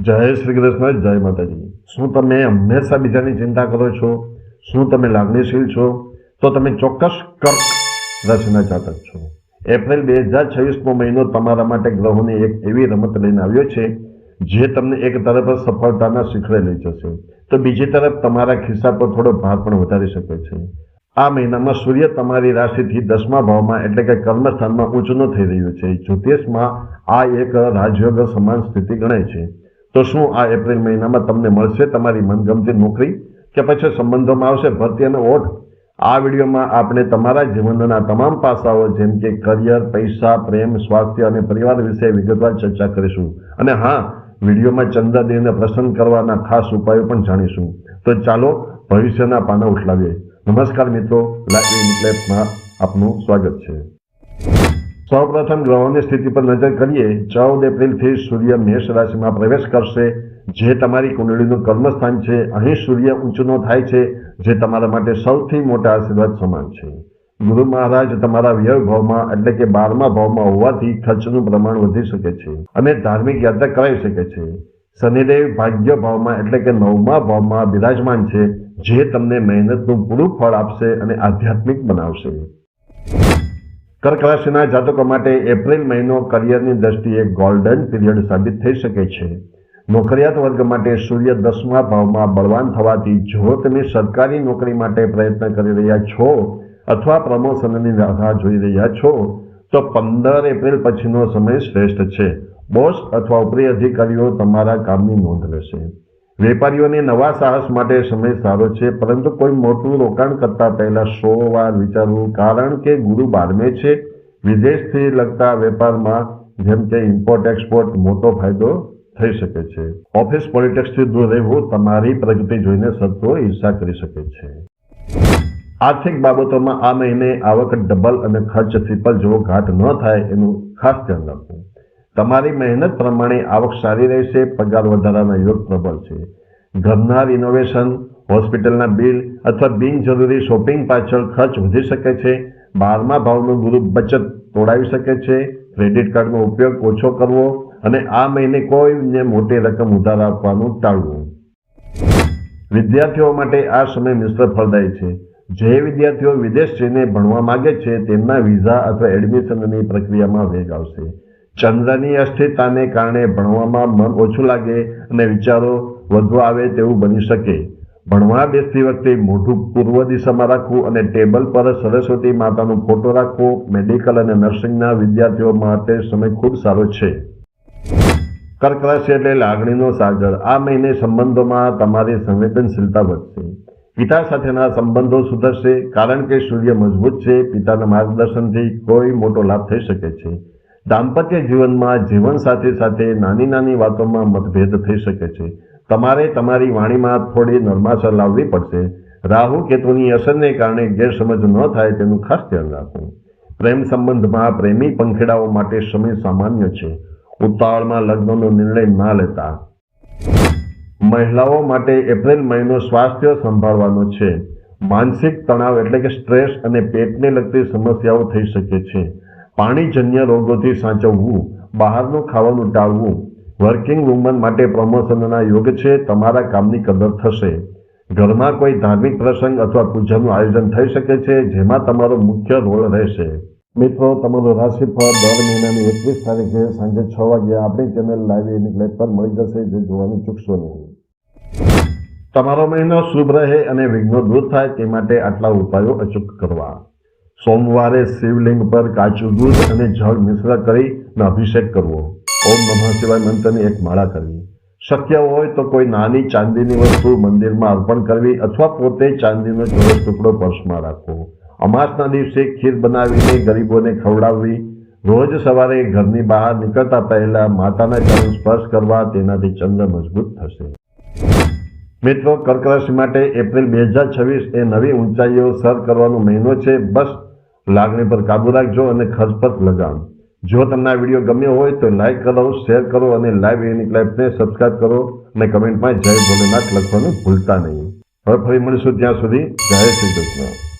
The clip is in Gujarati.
જય શ્રી કૃષ્ણ, જય માતાજી। શું તમે હંમેશા બીજાની ચિંતા કરો છો? શું તમે લાગણીશીલ છો? તો તમે ચોક્કસ કર્ક રાશિના જાતક છો। એપ્રિલ 2026નો મહિનો તમારા માટે ગ્રહોની એક એવી રમત લઈને આવ્યો છે જે તમને એક તરફ સફળતાના શિખરે લઈ જશે તો બીજી તરફ તમારા ખિસ્સા પર થોડો ભાર પણ વધારી શકે છે। આ મહિનામાં સૂર્ય તમારી રાશિથી 10મા ભાવમાં એટલે કે કર્મસ્થાનમાં ઊંચનો થઈ રહ્યો છે। જ્યોતિષમાં આ એક રાજયોગ સમાન સ્થિતિ ગણાય છે। તો શું આ એપ્રિલ મહિનામાં તમને મળશે તમારી મનગમતી નોકરી કે પછી સંબંધોમાં આવશે ભરતી અને ઓઠ? આ વિડીયોમાં આપણે તમારા જીવનના તમામ પાસાઓ જેમ કે કરિયર, પૈસા, પ્રેમ, સ્વાસ્થ્ય અને પરિવાર વિશે વિગતવાર ચર્ચા કરીશું। અને હા, વિડીયોમાં ચંદ્રદેવને પ્રસન્ન કરવાના ખાસ ઉપાયો પણ જાણીશું। તો ચાલો ભવિષ્યના પાના ઉઠલાવીએ। નમસ્કાર મિત્રો, લાઈવ ઇનક્લેપમાં આપનું સ્વાગત છે। સૌપ્રથમ ગ્રહોની સ્થિતિ પર નજર કરીએ। 14 એપ્રિલથી સૂર્ય મેષ રાશિમાં પ્રવેશ કરશે જે તમારી કુંડળીનું કર્મસ્થાન છે। અહીં સૂર્ય ઊંચનો થાય છે જે તમારા માટે સૌથી મોટા આશીર્વાદ સમાન છે। ગુરુ મહારાજ તમારા વ્યય ભાવમાં એટલે કે 12મા ભાવમાં હોવાથી ખર્ચનું પ્રમાણ વધી શકે છે અને ધાર્મિક યાત્રા કરાવી શકે છે। શનિદેવ ભાગ્ય ભાવમાં એટલે કે 9મા ભાવમાં બિરાજમાન છે જે તમને મહેનતનું પૂરું ફળ આપશે અને આધ્યાત્મિક બનાવશે। કર્ક રાશિના જાતકો માટે એપ્રિલ મહિનો કરિયરની દ્રષ્ટિએ ગોલ્ડન પીરિયડ સાબિત થઈ શકે છે। નોકરિયાત વર્ગ માટે સૂર્ય 10મા ભાવમાં બળવાન થવાથી જો તમે સરકારી નોકરી માટે પ્રયત્ન કરી રહ્યા છો અથવા પ્રમોશનની રાહ જોઈ રહ્યા છો તો 15 એપ્રિલ પછીનો સમય શ્રેષ્ઠ છે। બોસ અથવા ઉપરી અધિકારીઓ તમારા કામની નોંધ લેશે। વેપારીઓને નવા સાહસ માટે સમય સારો છે પરંતુ કોઈ મોટું રોકાણ કરતા પહેલા 100 વાર વિચારવું કારણ કે ગુરુ 12મે છે। વિદેશથી લગતા વેપારમાં જેમ કે ઇમ્પોર્ટ એક્સપોર્ટ મોટો ફાયદો થઈ શકે છે। ઓફિસ પોલિટિક્સથી દૂર રહેવું, તમારી પ્રગતિ જોઈને શત્રુઓ ઈર્ષા કરી શકે છે। આર્થિક બાબતોમાં આ મહિને આવક ડબલ અને ખર્ચ ટ્રિપલ જેવો ઘાટ ન થાય એનું ખાસ ધ્યાન રાખવું। તમારી મહેનત પ્રમાણે આવક સારી રહેશે। પગાર વધારાના યોગ પ્રબળ છે। ઘરના રિનોવેશન, હોસ્પિટલના બિલ અથવા બિનજરૂરી શોપિંગ પાછળ ખર્ચ વધી શકે છે। 12મા ભાવનો ગુરુ બચત તોડાવી શકે છે। ક્રેડિટ કાર્ડનો ઉપયોગ ઓછો કરવો અને આ મહિને કોઈને મોટી રકમ ઉધાર આપવાનું ટાળવું। વિદ્યાર્થીઓ માટે આ સમય મિશ્ર ફળદાયી છે। જે વિદ્યાર્થીઓ વિદેશ જઈને ભણવા માંગે છે તેમના વિઝા અથવા એડમિશનની પ્રક્રિયામાં વેગ આવશે। ચંદ્રની અસ્થિરતાને કારણે ભણવામાં મન ઓછું લાગે અને વિચારો વધુ આવે તેવું બની શકે। ભણવા બેસતી વખતે મોઢું પૂર્વ દિશામાં રાખવું અને ટેબલ પર સરસ્વતી માતાનો ફોટો રાખવો। મેડિકલ અને નર્સિંગના વિદ્યાર્થીઓ માટે સમય ખૂબ સારો છે। કર્ક રાશિ એટલે લાગણીનો સાગર। આ મહિને સંબંધોમાં તમારી સંવેદનશીલતા વધશે। પિતા સાથેના સંબંધો સુધરશે કારણ કે સૂર્ય મજબૂત છે। પિતાના માર્ગદર્શનથી કોઈ મોટો લાભ થઈ શકે છે। દાંપત્ય જીવનમાં જીવનસાથી સાથે નાની નાની વાતોમાં મતભેદ થઈ શકે છે। તમારે તમારી વાણીમાં થોડી નરમાશા લાવવી પડશે। રાહુ કેતુની અસરને કારણે ગેરસમજ ન થાય તેનું ખાસ ધ્યાન રાખવું। પ્રેમ સંબંધમાં પ્રેમી પંખેડાઓ માટે સમય સામાન્ય છે। ઉતાવળમાં લગ્નનો નિર્ણય ના લેતા। મહિલાઓ માટે એપ્રિલ મહિનો સ્વાસ્થ્ય સંભાળવાનો છે। માનસિક તણાવ એટલે કે સ્ટ્રેસ અને પેટને લગતી સમસ્યાઓ થઈ શકે છે। પાણીજન્ય રોગોથી સાચવવું। બહારનું ખાવાનું ટાળવું। વર્કિંગ વુમન માટે પ્રમોશનના યોગ છે। તમારા કામની કદર થશે। ઘરમાં કોઈ ધાર્મિક પ્રસંગ અથવા પૂજાનું આયોજન થઈ શકે છે જેમાં તમારો મુખ્ય રોલ રહેશે। મિત્રો, તમારું રાશિફળ દર મહિનાની 21 તારીખે સાંજે 6 વાગ્યે આપણી ચેનલ લાઈવ ઇનક્લેપ પર મળી જશે, જે જોવાનું ચૂકશો નહીં। તમારો મહિનો શુભ રહે અને વિઘ્નો દૂર થાય તે માટે આટલા ઉપાયો અચૂક કરવા। સોમવારે શિવલિંગ પર કાચું દૂધ અને જળ મિશ્ર કરીને અભિષેક કરવો। ઓમ નમઃ શિવાય મંત્રની એક માળા કરવી। શક્ય હોય તો કોઈ નાની ચાંદીની વસ્તુ મંદિરમાં અર્પણ કરવી અથવા પોતે ચાંદીનો ચોરસ ટુકડો પર્સમાં રાખવો। અમાસના દિવસે ખીર બનાવીને ગરીબોને ખવડાવવી। રોજ સવારે ઘરની બહાર નીકળતા પહેલા માતાના ચરણ સ્પર્શ કરવા, તેનાથી ચંદ્ર મજબૂત થશે। મિત્રો, કર્ક રાશિ માટે એપ્રિલ 2026 એ નવી ઊંચાઈઓ સર કરવાનો મહિનો છે। બસ લાગણી પર કાબુ રાખજો અને ખર્ચ પર લગામ। જો તમને આ વિડીયો ગમ્યો હોય તો લાઈક કરો, શેર કરો અને લાઈવ ઇનક્લેપને સબસ્ક્રાઇબ કરો અને કમેન્ટમાં જય ભોલેનાથ લખવાનું ભૂલતા નહીં। હવે ફરી મળીશું, ત્યાં સુધી જય શ્રી કૃષ્ણ।